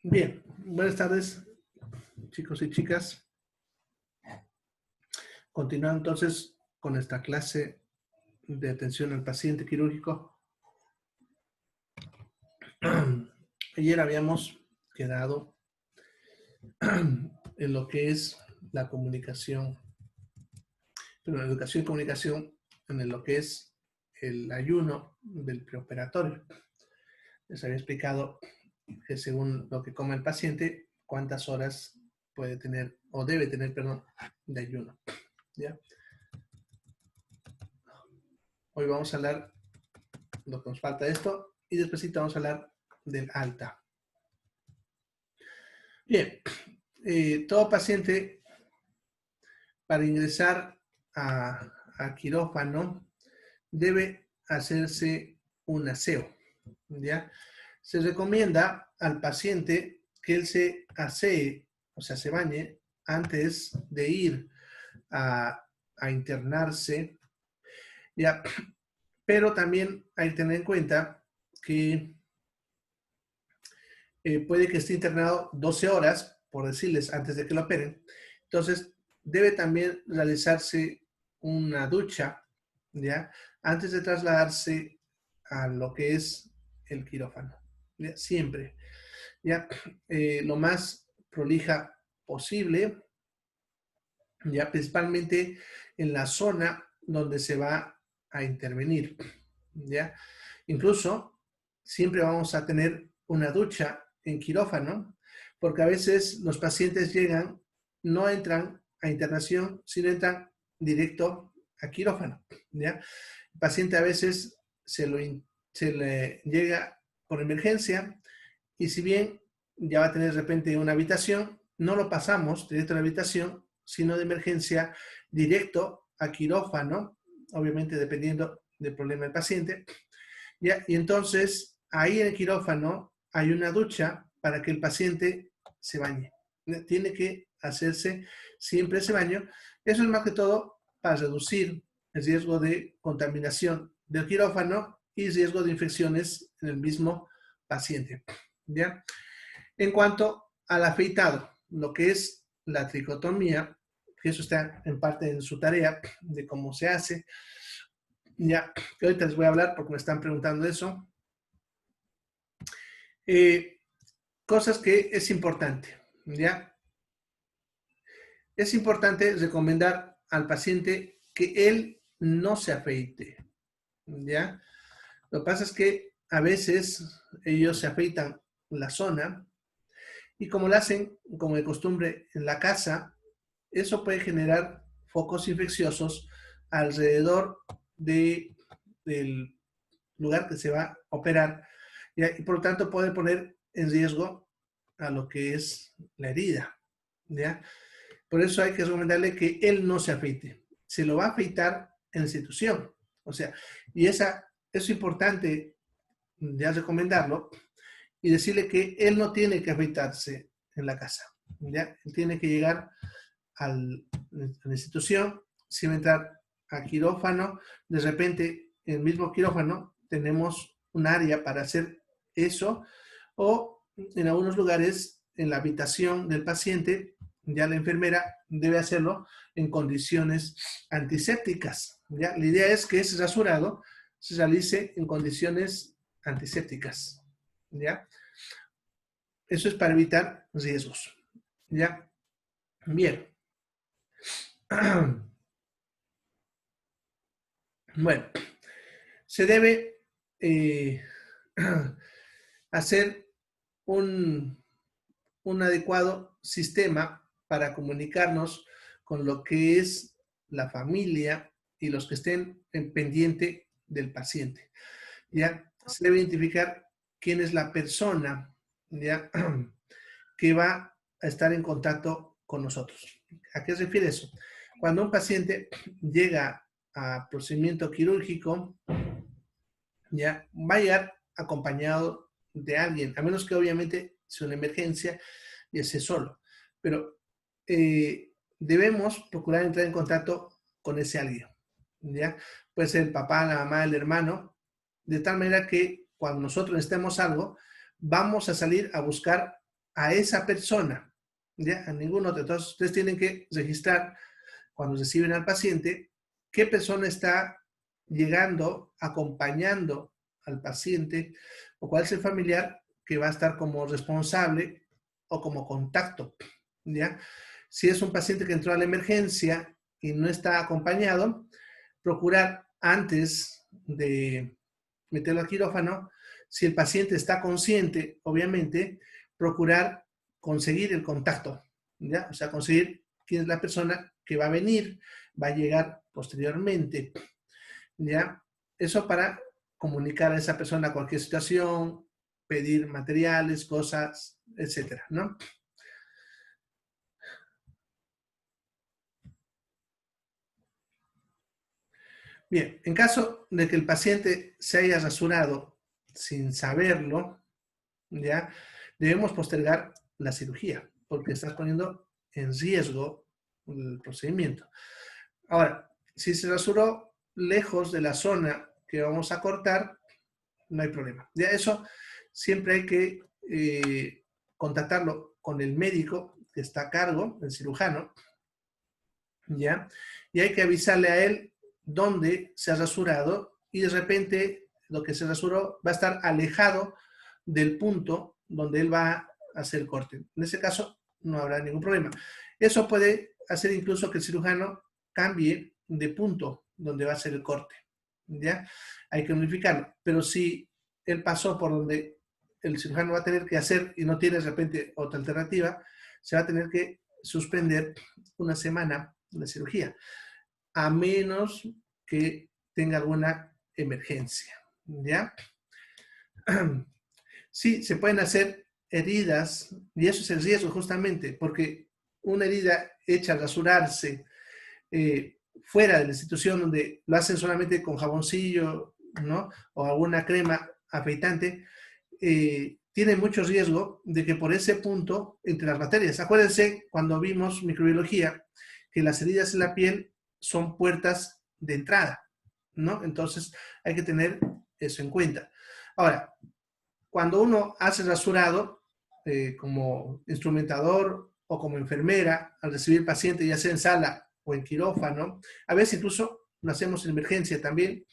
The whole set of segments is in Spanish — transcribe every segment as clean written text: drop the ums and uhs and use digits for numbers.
Bien, buenas tardes, chicos y chicas. Continuando entonces con esta clase de atención al paciente quirúrgico. Ayer habíamos quedado en lo que es la comunicación, pero la educación y comunicación en lo que es el ayuno del preoperatorio. Les había explicado que según lo que come el paciente, cuántas horas puede tener o debe tener, perdón, de ayuno. ¿Ya? Hoy vamos a hablar lo que nos falta de esto y después vamos a hablar del alta. Bien, todo paciente para ingresar a quirófano debe hacerse un aseo, ¿ya? Se recomienda al paciente que él se asee, o sea, se bañe antes de ir a internarse, ¿ya? Pero también hay que tener en cuenta que puede que esté internado 12 horas, por decirles, antes de que lo operen. Entonces, debe también realizarse una ducha, ¿ya? Antes de trasladarse a lo que es el quirófano, ¿ya? Siempre, ¿ya? Lo más prolija posible, ¿ya? Principalmente en la zona donde se va a intervenir, ¿ya? Incluso, siempre vamos a tener una ducha en quirófano, porque a veces los pacientes llegan, no entran a internación, sino entran directo a quirófano, ¿ya? El paciente a veces se le llega por emergencia y si bien ya va a tener de repente una habitación, no lo pasamos directo a la habitación, sino de emergencia directo a quirófano, obviamente dependiendo del problema del paciente, ¿ya? Y entonces ahí en el quirófano hay una ducha para que el paciente se bañe. Tiene que hacerse siempre ese baño. Eso es más que todo para reducir el riesgo de contaminación del quirófano y riesgo de infecciones en el mismo paciente, ¿ya? En cuanto al afeitado, lo que es la tricotomía, que eso está en parte en su tarea de cómo se hace, ya que ahorita les voy a hablar porque me están preguntando eso. Cosas que es importante, ¿ya? Es importante recomendar al paciente que él no se afeite, ¿ya? Lo que pasa es que a veces ellos se afeitan la zona y como lo hacen como de costumbre en la casa, eso puede generar focos infecciosos alrededor del lugar que se va a operar, ¿ya? Y por lo tanto puede poner en riesgo a lo que es la herida, ¿ya? Por eso hay que recomendarle que él no se afeite. Se lo va a afeitar en la institución. O sea, y eso es importante ya recomendarlo y decirle que él no tiene que afeitarse en la casa, ¿ya? Él tiene que llegar a la institución, si va a entrar a quirófano, de repente en el mismo quirófano tenemos un área para hacer eso, o en algunos lugares en la habitación del paciente, ya la enfermera debe hacerlo en condiciones antisépticas, ¿ya? La idea es que ese rasurado se realice en condiciones antisépticas, ¿ya? Eso es para evitar riesgos, ¿ya? Bien. Bueno, se debe hacer un, un adecuado sistema para comunicarnos con lo que es la familia y los que estén en pendiente del paciente. ¿Ya? Se debe identificar quién es la persona, ¿ya? que va a estar en contacto con nosotros. ¿A qué se refiere eso? Cuando un paciente llega a procedimiento quirúrgico, ya va a llegar acompañado de alguien, a menos que obviamente sea una emergencia y esté solo. Pero debemos procurar entrar en contacto con ese alguien, ¿ya? Puede ser el papá, la mamá, el hermano, de tal manera que cuando nosotros necesitemos algo, vamos a salir a buscar a esa persona, ¿ya? A ningún otro. Entonces, ustedes tienen que registrar cuando reciben al paciente qué persona está llegando, acompañando al paciente o cuál es el familiar que va a estar como responsable o como contacto, ¿ya? Si es un paciente que entró a la emergencia y no está acompañado, procurar antes de meterlo al quirófano, si el paciente está consciente, obviamente, procurar conseguir el contacto, ¿ya? O sea, conseguir quién es la persona que va a venir, va a llegar posteriormente, ¿ya? Eso para comunicar a esa persona cualquier situación, pedir materiales, cosas, etcétera, ¿no? Bien, en caso de que el paciente se haya rasurado sin saberlo, ¿ya? Debemos postergar la cirugía porque estás poniendo en riesgo el procedimiento. Ahora, si se rasuró lejos de la zona que vamos a cortar, no hay problema. Ya eso siempre hay que contactarlo con el médico que está a cargo, el cirujano, ¿ya? Y hay que avisarle a él dónde se ha rasurado y de repente lo que se rasuró va a estar alejado del punto donde él va a hacer el corte. En ese caso no habrá ningún problema. Eso puede hacer incluso que el cirujano cambie de punto donde va a hacer el corte, ¿ya? Hay que unificarlo. Pero si él pasó por donde el cirujano va a tener que hacer y no tiene de repente otra alternativa, se va a tener que suspender una semana la cirugía, a menos que tenga alguna emergencia, ¿ya? Sí, se pueden hacer heridas, y eso es el riesgo justamente, porque una herida hecha al rasurarse fuera de la institución donde lo hacen solamente con jaboncillo, ¿no? O alguna crema afeitante, tiene mucho riesgo de que por ese punto entre las bacterias. Acuérdense cuando vimos microbiología que las heridas en la piel son puertas de entrada, ¿no? Entonces hay que tener eso en cuenta. Ahora, cuando uno hace rasurado como instrumentador o como enfermera al recibir paciente, ya sea en sala o en quirófano, a veces incluso lo hacemos en emergencia también,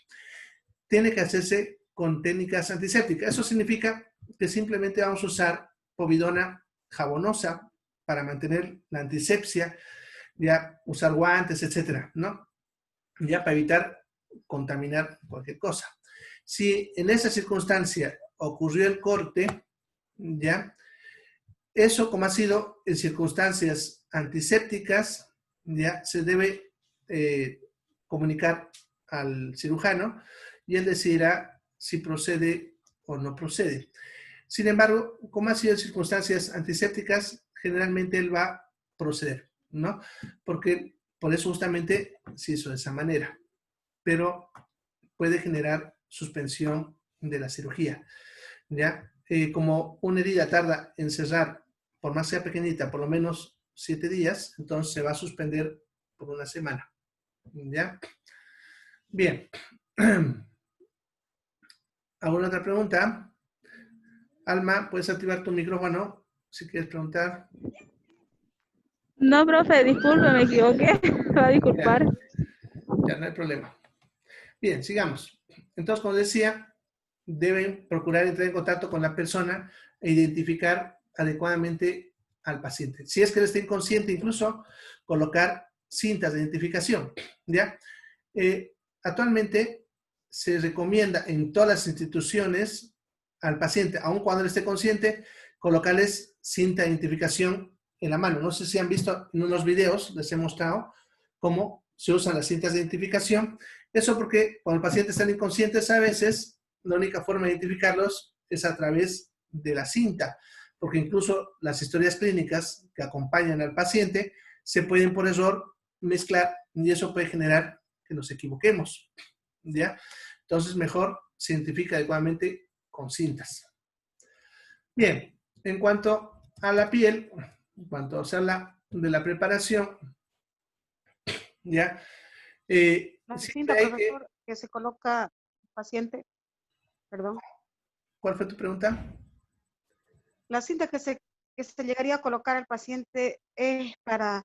tiene que hacerse con técnicas antisépticas. Eso significa que simplemente vamos a usar povidona jabonosa para mantener la antisepsia, ya usar guantes, etcétera, ¿no? Ya para evitar contaminar cualquier cosa. Si en esa circunstancia ocurrió el corte, ya, eso como ha sido en circunstancias antisépticas, ya se debe comunicar al cirujano y él decidirá si procede o no procede. Sin embargo, como ha sido en circunstancias antisépticas, generalmente él va a proceder, ¿no? Porque por eso justamente se hizo de esa manera. Pero puede generar suspensión de la cirugía, ¿ya? Como una herida tarda en cerrar, por más sea pequeñita, por lo menos 7 días, entonces se va a suspender por una semana, ¿ya? Bien. ¿Alguna otra pregunta? Alma, puedes activar tu micrófono si quieres preguntar. No, profe, disculpe, me equivoqué. Me va a Ya, disculpar. ya no hay problema. Bien, sigamos. Entonces, como decía, deben procurar entrar en contacto con la persona e identificar adecuadamente al paciente. Si es que él está inconsciente, incluso colocar cintas de identificación, ¿ya? Actualmente se recomienda en todas las instituciones al paciente, aun cuando él esté consciente, colocarles cinta de identificación en la mano. No sé si han visto en unos videos, les he mostrado cómo se usan las cintas de identificación. Eso porque cuando el paciente está inconsciente, a veces la única forma de identificarlos es a través de la cinta, porque incluso las historias clínicas que acompañan al paciente se pueden por error mezclar y eso puede generar que nos equivoquemos, ¿ya? Entonces, mejor se identifica adecuadamente con cintas. Bien, en cuanto a la piel, en cuanto se habla de la preparación, ¿ya? La Siempre cinta, hay que... profesor, que se coloca el paciente, perdón. ¿Cuál fue tu pregunta? La cinta que que se llegaría a colocar al paciente es para,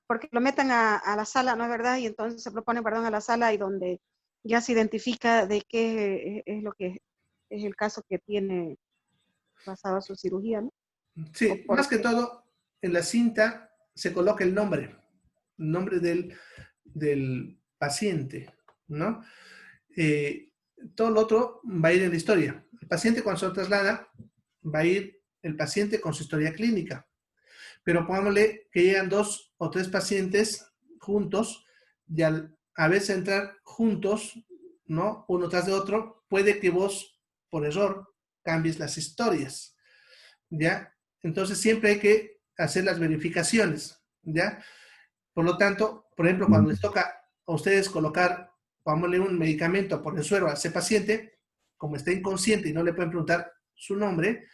porque lo metan a la sala, ¿no es verdad? Y entonces se proponen, perdón, a la sala y donde ya se identifica de qué es lo que es el caso que tiene basado en su cirugía, ¿no? ¿O Sí, por más que qué? todo, en la cinta se coloca el nombre del paciente, ¿no? Eh, todo lo otro va a ir en la historia. El paciente cuando se lo traslada, va a ir el paciente con su historia clínica. Pero pongámosle que llegan 2 o 3 pacientes juntos y al a veces entrar juntos, ¿no? Uno tras de otro, puede que vos, por error, cambies las historias, ¿ya? Entonces siempre hay que hacer las verificaciones, ¿ya? Por lo tanto, por ejemplo, cuando les toca a ustedes colocar, pongámosle un medicamento por el suero a ese paciente, como está inconsciente y no le pueden preguntar su nombre,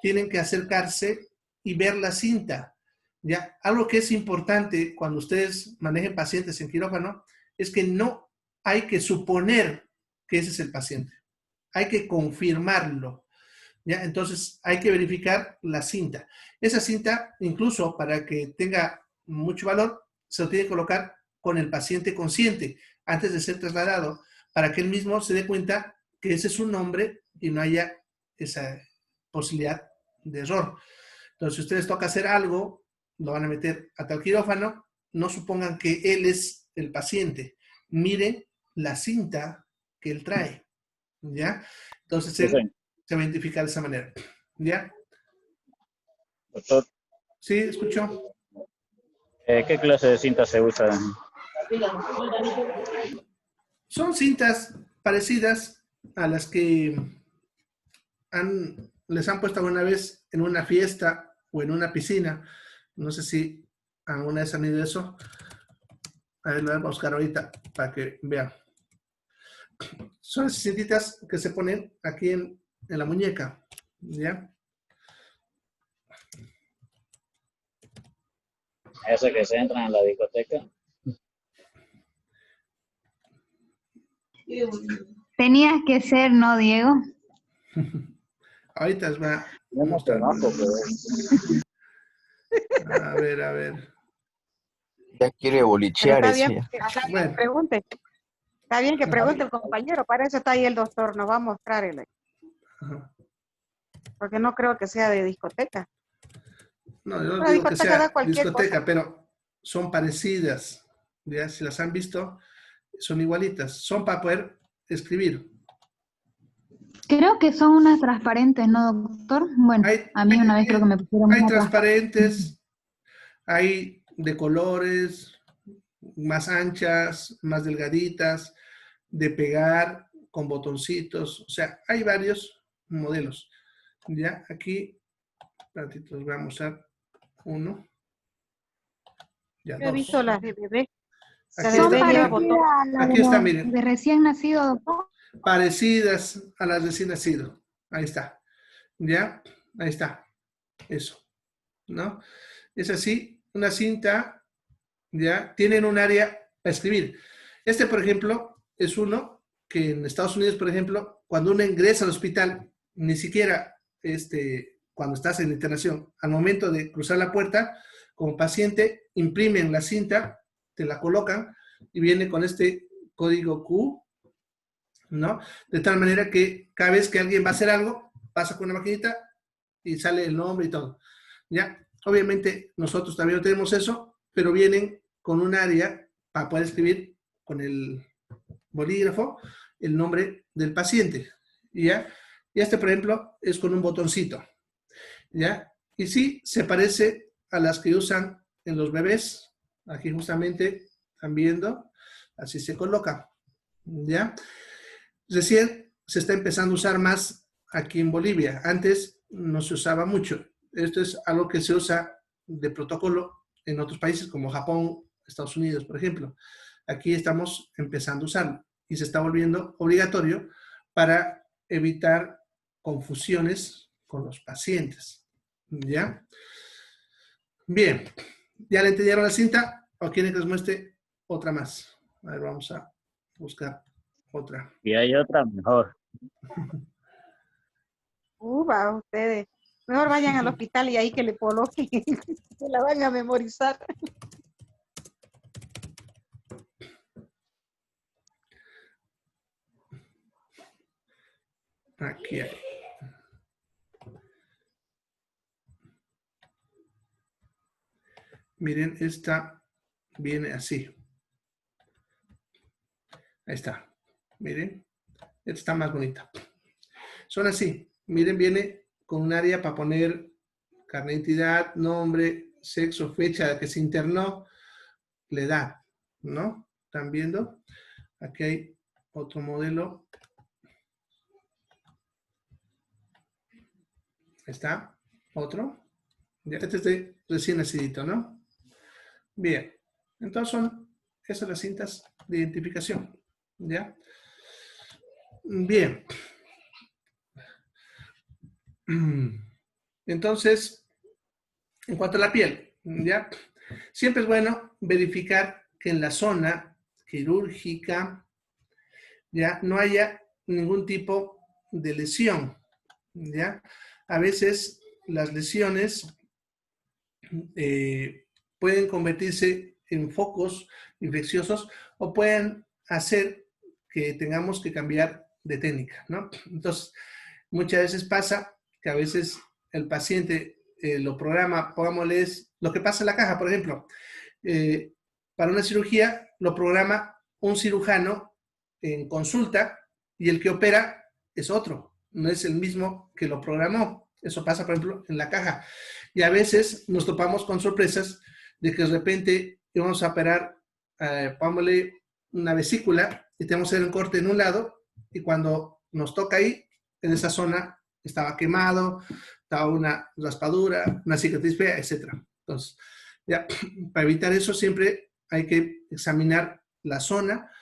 tienen que acercarse y ver la cinta. ¿Ya? Algo que es importante cuando ustedes manejen pacientes en quirófano es que no hay que suponer que ese es el paciente. Hay que confirmarlo. ¿Ya? Entonces hay que verificar la cinta. Esa cinta, incluso para que tenga mucho valor, se lo tiene que colocar con el paciente consciente antes de ser trasladado para que él mismo se dé cuenta que ese es su nombre y no haya esa posibilidad de error. Entonces, si ustedes toca hacer algo, lo van a meter a tal quirófano, no supongan que él es el paciente. Miren la cinta que él trae, ¿ya? Entonces, Sí, él se va a identificar de esa manera, ¿ya? doctor, ¿Sí? ¿Escuchó? ¿qué clase de cinta se usa? Son cintas parecidas a las que les han puesto alguna vez en una fiesta o en una piscina. No sé si alguna vez han ido eso. A ver, lo voy a buscar ahorita para que vean. Son esas cintitas que se ponen aquí en la muñeca, ¿ya? Ese que se entra en la discoteca. Tenías que ser, ¿no, Diego? Ahorita les voy a Yo no mostrar. conozco, pero A ver, a ver. Ya quiere Pero bolichear está eso bien, ya. está bien que Bueno, pregunte. Está bien que pregunte el compañero, para eso está ahí el doctor, nos va a mostrar él, ajá. porque no creo que sea de discoteca. No, yo no La digo que discoteca da sea cualquier cosa. discoteca, pero son parecidas, ¿ya? Si las han visto, son igualitas. Son para poder escribir. Creo que son unas transparentes, ¿no, doctor? Bueno, Hay, a mí una vez creo que me pusieron hay una transparente. transparentes, hay de colores, más anchas, más delgaditas, de pegar, con botoncitos. O sea, hay varios modelos. Ya, aquí, ratito les voy a mostrar uno. Ya, Yo he visto dos. las de bebé. La Aquí de Son bebé está, lleva parecidas botón. a las aquí está, de, miren. de recién nacido, doctor. Parecidas a las de recién nacido. Ahí está. ¿Ya? Ahí está. Eso. ¿No? Es así, una cinta, ¿ya? Tienen un área para escribir. Este, por ejemplo, es uno que en Estados Unidos, por ejemplo, cuando uno ingresa al hospital, ni siquiera cuando estás en la internación, al momento de cruzar la puerta, como paciente, imprimen la cinta, te la colocan y viene con este código Q, ¿no? De tal manera que cada vez que alguien va a hacer algo, pasa con una maquinita y sale el nombre y todo. ¿Ya? Obviamente nosotros también no tenemos eso, pero vienen con un área para poder escribir con el bolígrafo el nombre del paciente. ¿Ya? Y este, por ejemplo, es con un botoncito. ¿Ya? Y sí, se parece a las que usan en los bebés. Aquí justamente están viendo, así se coloca. ¿Ya? Recién se está empezando a usar más aquí en Bolivia. Antes no se usaba mucho. Esto es algo que se usa de protocolo en otros países como Japón, Estados Unidos, por ejemplo. Aquí estamos empezando a usarlo y se está volviendo obligatorio para evitar confusiones con los pacientes. ¿Ya? Bien. ¿Ya le entendieron la cinta o quieren que les muestre otra más? A ver, vamos a buscar otra. y hay otra mejor. Va, ustedes. Mejor vayan al hospital y ahí que le coloquen, que la van a memorizar. Aquí hay. Miren, esta viene así. Ahí está. Miren, esta está más bonita. Son así. Miren, viene con un área para poner carnet de identidad, nombre, sexo, fecha que se internó, la edad, ¿no? ¿Están viendo? Aquí hay otro modelo. Ahí está. Otro. Ya, este es de recién nacidito, ¿no? Bien. Entonces son esas las cintas de identificación. ¿Ya? Bien. Entonces, en cuanto a la piel, ¿ya? Siempre es bueno verificar que en la zona quirúrgica ya no haya ningún tipo de lesión, ¿ya? A veces las lesiones pueden convertirse en focos infecciosos o pueden hacer que tengamos que cambiar de técnica, ¿no? Entonces, muchas veces pasa que a veces el paciente lo programa, pongámosles lo que pasa en la caja, por ejemplo, para una cirugía lo programa un cirujano en consulta y el que opera es otro, no es el mismo que lo programó. Eso pasa, por ejemplo, en la caja. Y a veces nos topamos con sorpresas de que de repente vamos a operar, pongámosle una vesícula y tenemos que hacer un corte en un lado y cuando nos toca ahí, en esa zona estaba quemado, estaba una raspadura, una cicatriz fea, etc. Entonces, ya, para evitar eso siempre hay que examinar la zona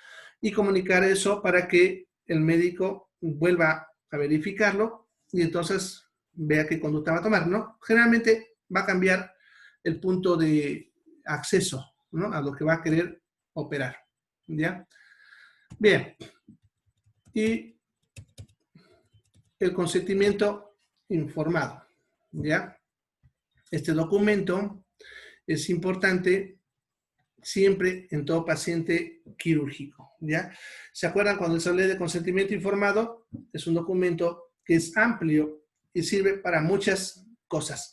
y comunicar eso para que el médico vuelva a verificarlo y entonces vea qué conducta va a tomar, ¿no? Generalmente va a cambiar el punto de acceso, ¿no? A lo que va a querer operar, ¿ya? Bien. Y el consentimiento informado, ¿ya? Este documento es importante siempre en todo paciente quirúrgico, ¿ya? ¿Se acuerdan cuando les hablé de consentimiento informado? Es un documento que es amplio y sirve para muchas cosas,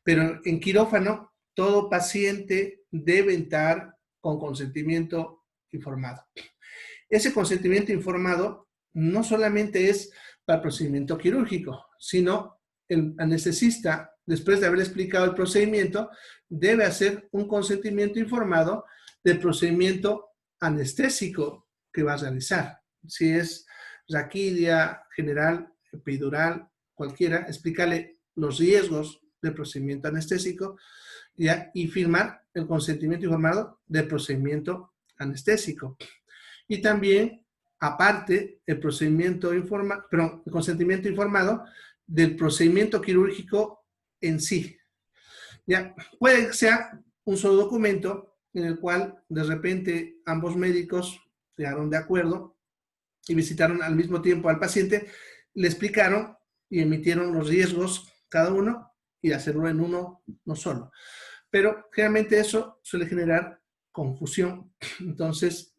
pero en quirófano todo paciente debe estar con consentimiento informado. Ese consentimiento informado no solamente es para el procedimiento quirúrgico, sino el anestesista, después de haber explicado el procedimiento, debe hacer un consentimiento informado del procedimiento anestésico que va a realizar. Si es raquidia, general, epidural, cualquiera, explicarle los riesgos del procedimiento anestésico, ¿ya? Y firmar el consentimiento informado del procedimiento anestésico. Y también, aparte, el consentimiento informado del procedimiento quirúrgico en sí. ¿Ya? Puede que sea un solo documento en el cual de repente ambos médicos quedaron de acuerdo y visitaron al mismo tiempo al paciente, le explicaron y emitieron los riesgos cada uno y hacerlo en uno, no solo. Pero generalmente eso suele generar confusión. Entonces,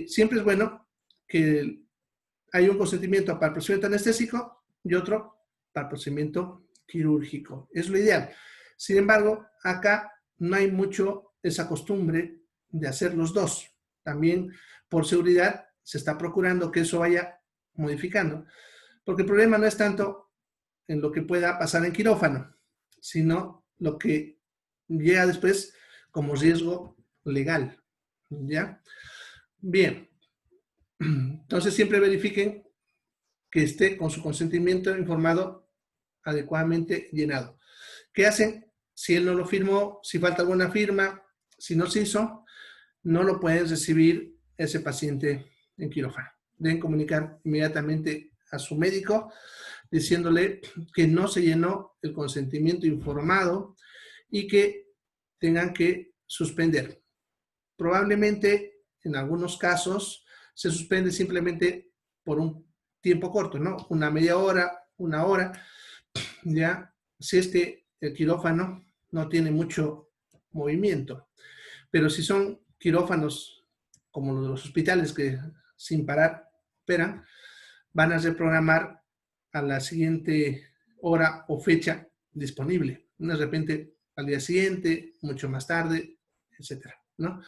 siempre es bueno que haya un consentimiento para el procedimiento anestésico y otro para el procedimiento quirúrgico. Es lo ideal. Sin embargo, acá no hay mucho esa costumbre de hacer los dos. También por seguridad se está procurando que eso vaya modificando. Porque el problema no es tanto en lo que pueda pasar en quirófano, sino lo que llega después como riesgo legal. ¿Ya? Bien. Entonces siempre verifiquen que esté con su consentimiento informado adecuadamente llenado. ¿Qué hacen? Si él no lo firmó, si falta alguna firma, si no se hizo, no lo pueden recibir ese paciente en quirófano. Deben comunicar inmediatamente a su médico diciéndole que no se llenó el consentimiento informado y que tengan que suspender. Probablemente en algunos casos se suspende simplemente por un tiempo corto, ¿no? Una media hora, una hora, ya, si es que el quirófano no tiene mucho movimiento. Pero si son quirófanos como los de los hospitales que sin parar operan, van a reprogramar a la siguiente hora o fecha disponible. De repente al día siguiente, mucho más tarde, etcétera, ¿no?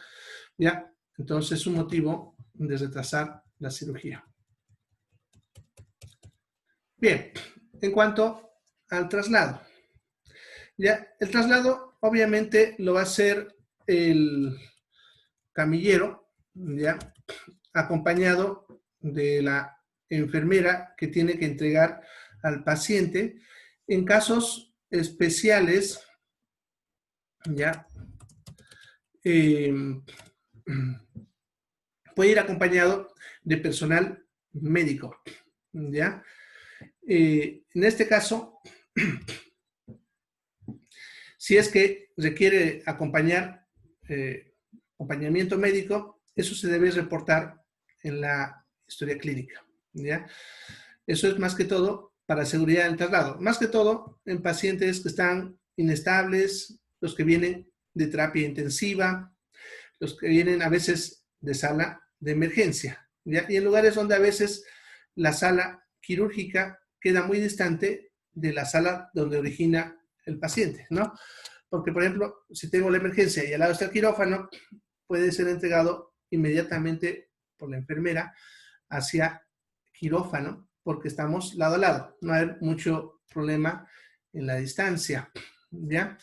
Ya, entonces es un motivo de retrasar la cirugía. Bien, en cuanto al traslado. Ya, el traslado obviamente lo va a hacer el camillero, ya, acompañado de la enfermera que tiene que entregar al paciente. En casos especiales, ya, puede ir acompañado de personal médico, ya. En este caso, si es que requiere acompañamiento médico, eso se debe reportar en la historia clínica, ¿ya? Eso es más que todo para seguridad del traslado. Más que todo en pacientes que están inestables, los que vienen de terapia intensiva, los que vienen a veces de sala de emergencia, ¿ya? Y en lugares donde a veces la sala quirúrgica queda muy distante de la sala donde origina el paciente, ¿no? Porque, por ejemplo, si tengo la emergencia y al lado está el quirófano, puede ser entregado inmediatamente por la enfermera hacia quirófano, porque estamos lado a lado. No hay mucho problema en la distancia, ¿ya?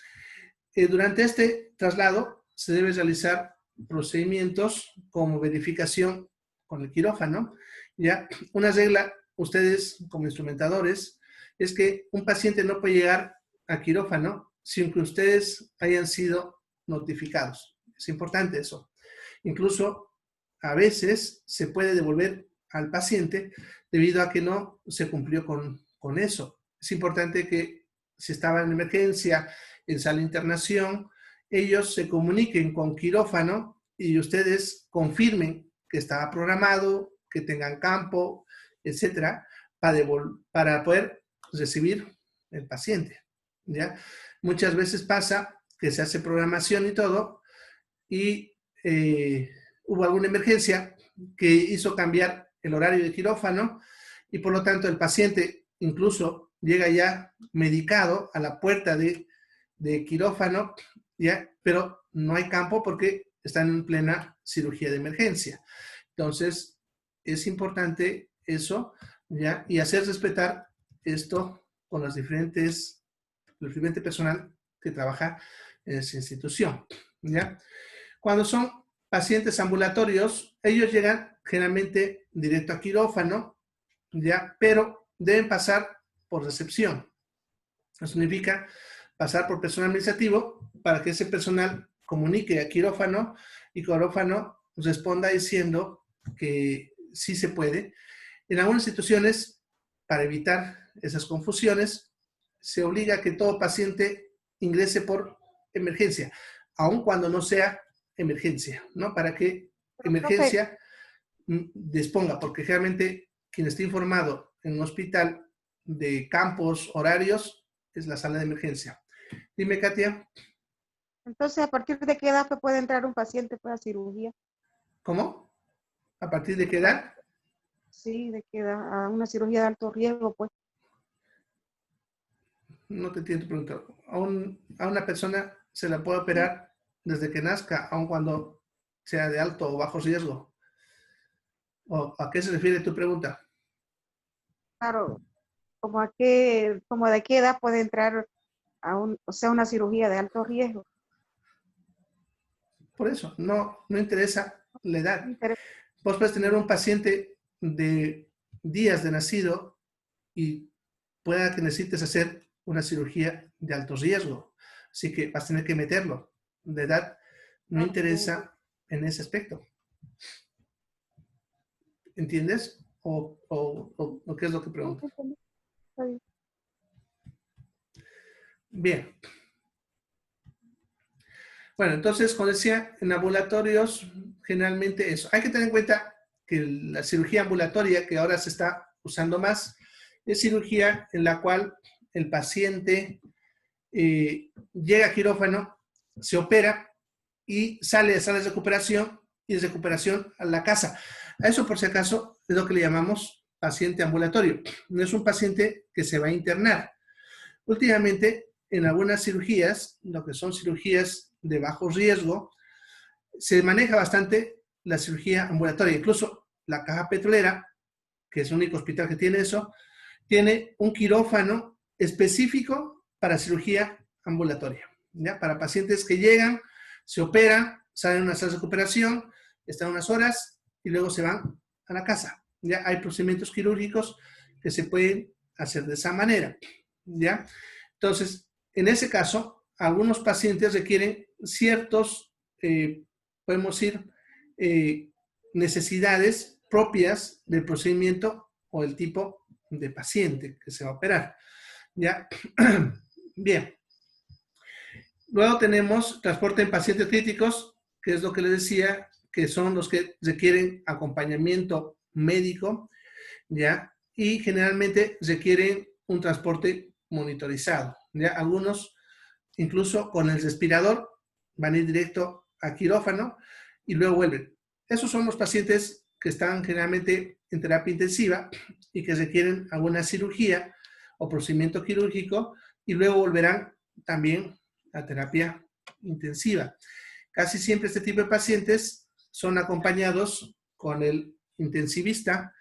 Durante este traslado se debe realizar procedimientos como verificación con el quirófano, ¿ya? Una regla, ustedes como instrumentadores, es que un paciente no puede llegar a quirófano sin que ustedes hayan sido notificados. Es importante eso. Incluso a veces se puede devolver al paciente debido a que no se cumplió con eso. Es importante que si estaba en emergencia, en sala de internación, ellos se comuniquen con quirófano y ustedes confirmen que estaba programado, que tengan campo, etcétera, para poder recibir el paciente, ¿ya? Muchas veces pasa que se hace programación y todo y hubo alguna emergencia que hizo cambiar el horario de quirófano y por lo tanto el paciente incluso llega ya medicado a la puerta de quirófano, ¿ya? Pero no hay campo porque están en plena cirugía de emergencia. Entonces, es importante eso, ¿ya? Y hacer respetar esto con el diferente personal que trabaja en esa institución, ¿ya? Cuando son pacientes ambulatorios, ellos llegan generalmente directo a quirófano, ¿ya? Pero deben pasar por recepción. Eso significa pasar por personal administrativo para que ese personal comunique a quirófano y quirófano responda diciendo que sí se puede. En algunas instituciones, para evitar esas confusiones, se obliga a que todo paciente ingrese por emergencia, aun cuando no sea emergencia, ¿no? Para que emergencia disponga, porque generalmente quien está informado en un hospital de campos horarios es la sala de emergencia. Dime, Katia. Entonces, ¿a partir de qué edad puede entrar un paciente para cirugía? ¿Cómo? ¿A partir de qué edad? Sí, de qué edad, a una cirugía de alto riesgo, pues. No te entiendo preguntar. A una persona se la puede operar desde que nazca, aun cuando sea de alto o bajo riesgo. ¿O a qué se refiere tu pregunta? Claro, como de qué edad puede entrar una cirugía de alto riesgo. Por eso, no interesa la edad. Interesa. Vos puedes tener un paciente de días de nacido y pueda que necesites hacer una cirugía de alto riesgo. Así que vas a tener que meterlo. La edad no interesa en ese aspecto. ¿Entiendes? ¿O qué es lo que preguntas? Bien. Bueno, entonces, como decía, en ambulatorios, generalmente eso. Hay que tener en cuenta que la cirugía ambulatoria, que ahora se está usando más, es cirugía en la cual el paciente llega a quirófano, se opera y sale de sala de recuperación y de recuperación a la casa. A eso, por si acaso, es lo que le llamamos paciente ambulatorio. No es un paciente que se va a internar. Últimamente, en algunas cirugías, lo que son cirugías de bajo riesgo, se maneja bastante la cirugía ambulatoria. Incluso la Caja Petrolera, que es el único hospital que tiene eso, tiene un quirófano específico para cirugía ambulatoria, ¿ya? Para pacientes que llegan, se operan, salen a una sala de recuperación, están unas horas y luego se van a la casa. Ya hay procedimientos quirúrgicos que se pueden hacer de esa manera, ¿ya? Entonces, en ese caso, algunos pacientes requieren ciertos, podemos decir, necesidades propias del procedimiento o el tipo de paciente que se va a operar, ¿ya? Bien. Luego tenemos transporte en pacientes críticos, que es lo que les decía, que son los que requieren acompañamiento médico, ¿ya? Y generalmente requieren un transporte monitorizado, ¿ya? Algunos, incluso con el respirador, van a ir directo a quirófano y luego vuelven. Esos son los pacientes que están generalmente en terapia intensiva y que requieren alguna cirugía o procedimiento quirúrgico y luego volverán también a terapia intensiva. Casi siempre este tipo de pacientes son acompañados con el intensivista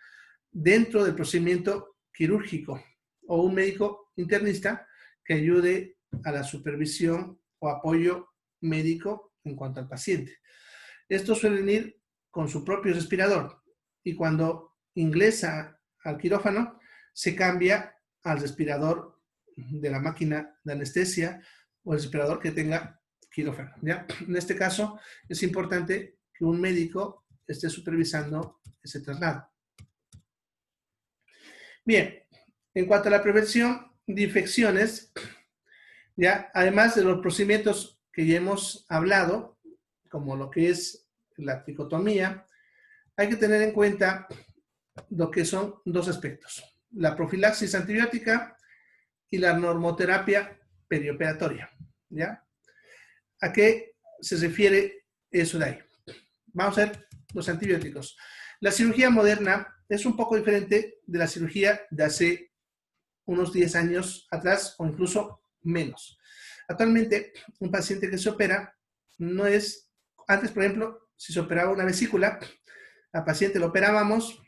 dentro del procedimiento quirúrgico o un médico internista que ayude a la supervisión o apoyo médico en cuanto al paciente. Estos suelen ir con su propio respirador y cuando ingresa al quirófano se cambia al respirador de la máquina de anestesia o el respirador que tenga quirófano, ¿ya? En este caso es importante que un médico esté supervisando ese traslado. Bien, en cuanto a la prevención de infecciones, ya, además de los procedimientos que ya hemos hablado, como lo que es la tricotomía, hay que tener en cuenta lo que son dos aspectos: la profilaxis antibiótica y la normoterapia perioperatoria, ¿ya? ¿A qué se refiere eso de ahí? Vamos a ver los antibióticos. La cirugía moderna es un poco diferente de la cirugía de hace unos 10 años atrás o incluso menos. Actualmente, un paciente que se opera no es... Antes, por ejemplo, si se operaba una vesícula, al paciente lo operábamos,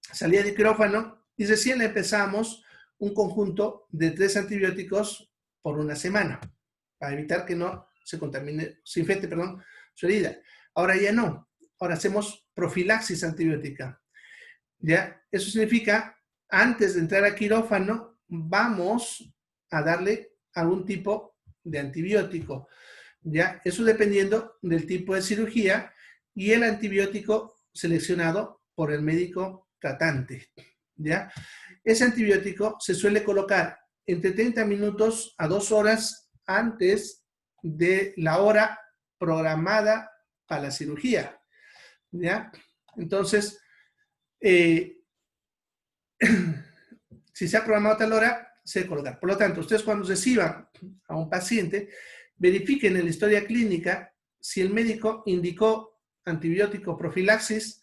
salía de quirófano y recién le empezamos un conjunto de 3 antibióticos por una semana para evitar que no se contamine, se infecte, perdón, su herida. Ahora ya no. Ahora hacemos profilaxis antibiótica. ¿Ya? Eso significa, antes de entrar a quirófano, vamos a darle algún tipo de antibiótico. ¿Ya? Eso dependiendo del tipo de cirugía y el antibiótico seleccionado por el médico tratante. ¿Ya? Ese antibiótico se suele colocar entre 30 minutos a 2 horas antes de la hora programada para la cirugía, ¿ya? Entonces, si se ha programado a tal hora, se debe colocar. Por lo tanto, ustedes cuando reciban a un paciente, verifiquen en la historia clínica si el médico indicó antibiótico profilaxis,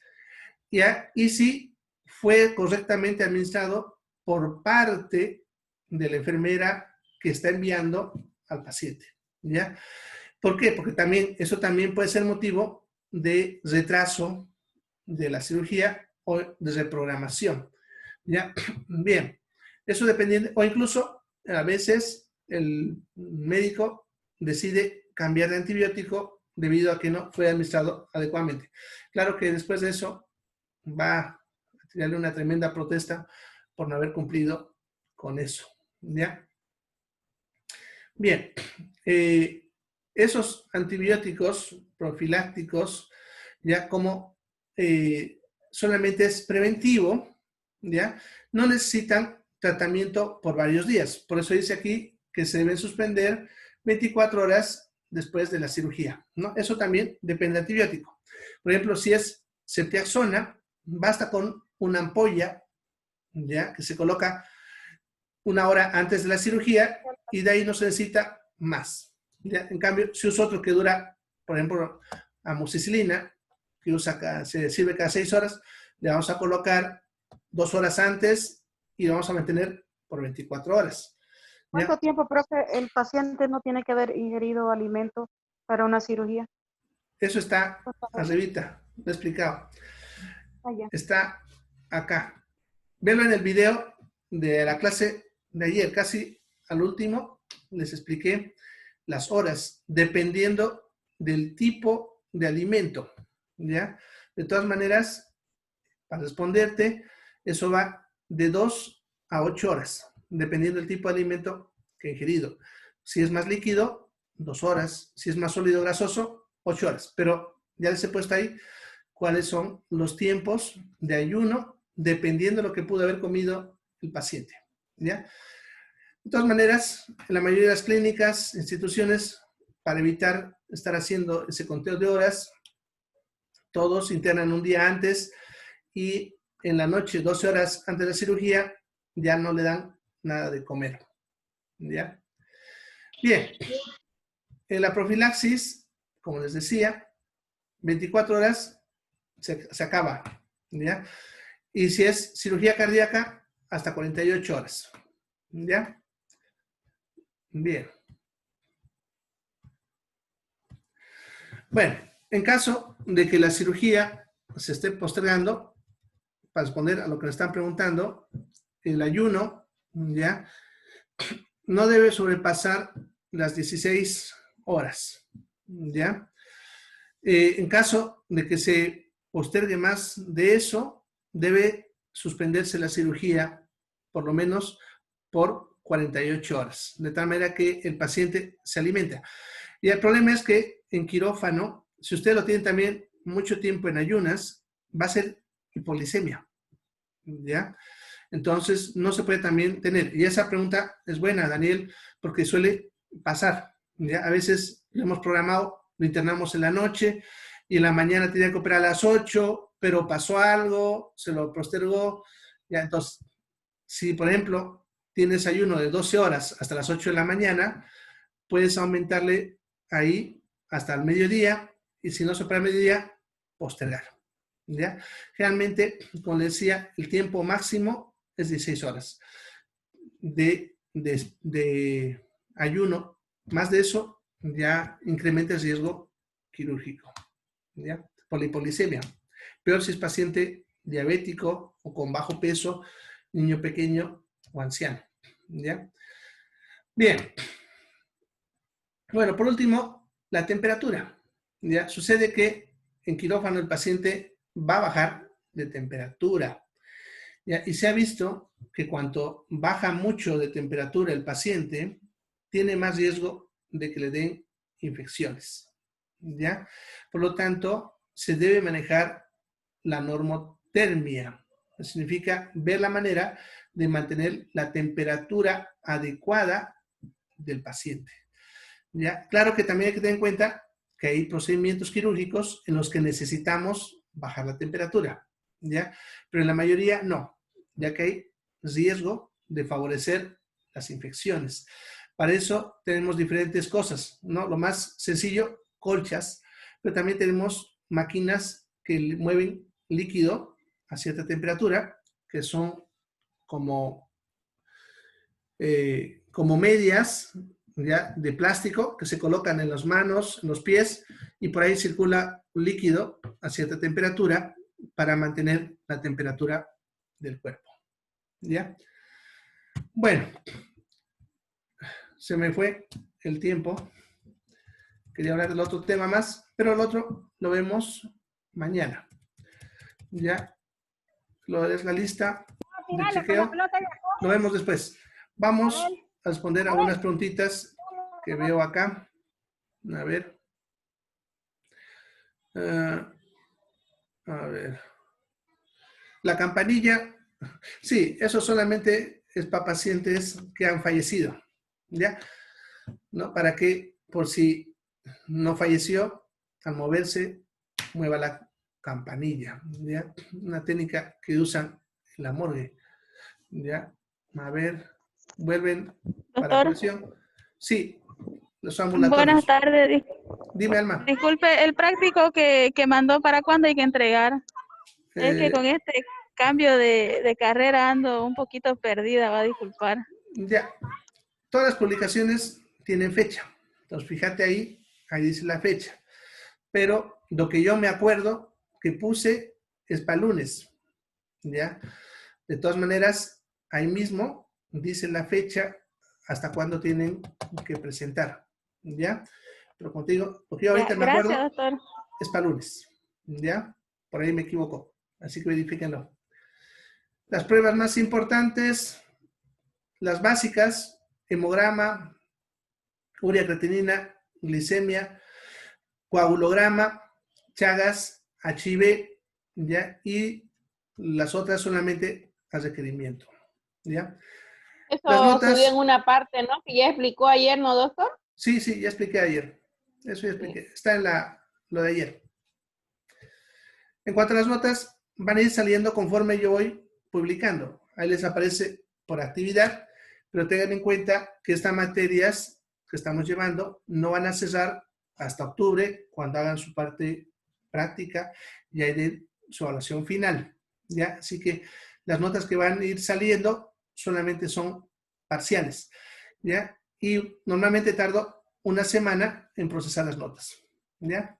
¿ya? Y si fue correctamente administrado por parte de la enfermera que está enviando al paciente, ¿ya? ¿Por qué? Porque eso también puede ser motivo de retraso de la cirugía o de reprogramación, ¿ya? Bien, eso dependiendo, o incluso a veces el médico decide cambiar de antibiótico debido a que no fue administrado adecuadamente. Claro que después de eso va a tirarle una tremenda protesta por no haber cumplido con eso, ¿ya? Bien, esos antibióticos profilácticos, ya como solamente es preventivo, ya no necesitan tratamiento por varios días. Por eso dice aquí que se deben suspender 24 horas después de la cirugía, ¿no? Eso también depende del antibiótico. Por ejemplo, si es ceftriaxona, basta con una ampolla, ya, que se coloca una hora antes de la cirugía y de ahí no se necesita más. ¿Ya? En cambio, si uso otro que dura, por ejemplo, amoxicilina, que se sirve cada 6 horas, le vamos a colocar 2 horas antes y lo vamos a mantener por 24 horas. ¿Ya? ¿Cuánto tiempo, profe, el paciente no tiene que haber ingerido alimento para una cirugía? Eso está arribita, lo he explicado. Allá. Está acá. Venlo en el video de la clase de ayer, casi al último, les expliqué las horas, dependiendo del tipo de alimento, ¿ya? De todas maneras, para responderte, eso va de 2 a 8 horas, dependiendo del tipo de alimento que he ingerido. Si es más líquido, 2 horas. Si es más sólido grasoso, 8 horas. Pero ya les he puesto ahí cuáles son los tiempos de ayuno, dependiendo de lo que pudo haber comido el paciente, ¿ya? De todas maneras, en la mayoría de las clínicas, instituciones, para evitar estar haciendo ese conteo de horas, todos internan un día antes y en la noche, 12 horas antes de la cirugía, ya no le dan nada de comer, ¿ya? Bien, en la profilaxis, como les decía, 24 horas se acaba, ¿ya? Y si es cirugía cardíaca, hasta 48 horas, ¿ya? Bien. Bueno, en caso de que la cirugía se esté postergando, para responder a lo que me están preguntando, el ayuno, ¿ya? No debe sobrepasar las 16 horas, ¿ya? En caso de que se postergue más de eso, debe suspenderse la cirugía por lo menos por 48 horas, de tal manera que el paciente se alimenta. Y el problema es que en quirófano, si usted lo tiene también mucho tiempo en ayunas, va a ser hipoglicemia, ¿ya? Entonces, no se puede también tener. Y esa pregunta es buena, Daniel, porque suele pasar, ¿ya? A veces lo hemos programado, lo internamos en la noche y en la mañana tenía que operar a las 8, pero pasó algo, se lo postergó, ¿ya? Entonces, si por ejemplo tienes ayuno de 12 horas hasta las 8 de la mañana, puedes aumentarle ahí hasta el mediodía y si no se opera al mediodía, postergar, ¿ya? Realmente, como les decía, el tiempo máximo es 16 horas de ayuno. Más de eso ya incrementa el riesgo quirúrgico, ¿ya? Por la hipoglicemia. Peor si es paciente diabético o con bajo peso, niño pequeño o anciano, ¿ya? Bien. Bueno, por último, la temperatura, ¿ya? Sucede que en quirófano el paciente va a bajar de temperatura, ¿ya? Y se ha visto que cuanto baja mucho de temperatura el paciente, tiene más riesgo de que le den infecciones, ¿ya? Por lo tanto, se debe manejar la normotermia. Significa ver la manera de mantener la temperatura adecuada del paciente, ¿ya? Claro que también hay que tener en cuenta que hay procedimientos quirúrgicos en los que necesitamos bajar la temperatura, ¿ya? Pero en la mayoría no, ya que hay riesgo de favorecer las infecciones. Para eso tenemos diferentes cosas, ¿no? Lo más sencillo, colchas, pero también tenemos máquinas que mueven líquido a cierta temperatura, que son como medias, ¿ya? De plástico que se colocan en las manos, en los pies, y por ahí circula líquido a cierta temperatura para mantener la temperatura del cuerpo, ¿ya? Bueno, se me fue el tiempo. Quería hablar del otro tema más, pero el otro lo vemos mañana. Ya, lo es la lista de chequeo. Lo vemos después. Vamos a responder algunas preguntitas que veo acá. A ver. A ver. La campanilla. Sí, eso solamente es para pacientes que han fallecido. ¿Ya? ¿No? Para que, por si no falleció, al moverse, mueva la campanilla. ¿Ya? Una técnica que usan en la morgue. ¿Ya? A ver. vuelven para Doctor, corrección. Sí, los ambulatorios. buenas tardes. Dime, Alma. Disculpe, el práctico que mandó, ¿para cuándo hay que entregar? Es que Eh, con este cambio de carrera ando un poquito perdida, va a disculpar. Ya, todas las publicaciones tienen fecha. Entonces, fíjate ahí dice la fecha. Pero lo que yo me acuerdo que puse es para lunes, ¿ya? De todas maneras, ahí mismo dice la fecha hasta cuándo tienen que presentar, ¿ya? Pero como te digo, lo que yo ahorita me Gracias, acuerdo doctor. es para lunes, ¿ya? Por ahí me equivoco, así que verifíquenlo. Las pruebas más importantes, las básicas, hemograma, urea creatinina, glicemia, coagulograma, Chagas, HIV, ¿ya? Y las otras solamente a requerimiento, ¿ya? Las Eso notas, subió en una parte, ¿no? Que ya explicó ayer, ¿no, doctor? sí, ya expliqué ayer. Eso ya expliqué. Está en lo de ayer. En cuanto a las notas, van a ir saliendo conforme yo voy publicando. Ahí les aparece por actividad, pero tengan en cuenta que estas materias que estamos llevando no van a cesar hasta octubre, cuando hagan su parte práctica y ahí de su evaluación final, ¿ya? Así que las notas que van a ir saliendo solamente son parciales, ¿ya? Y normalmente tardo una semana en procesar las notas, ¿ya?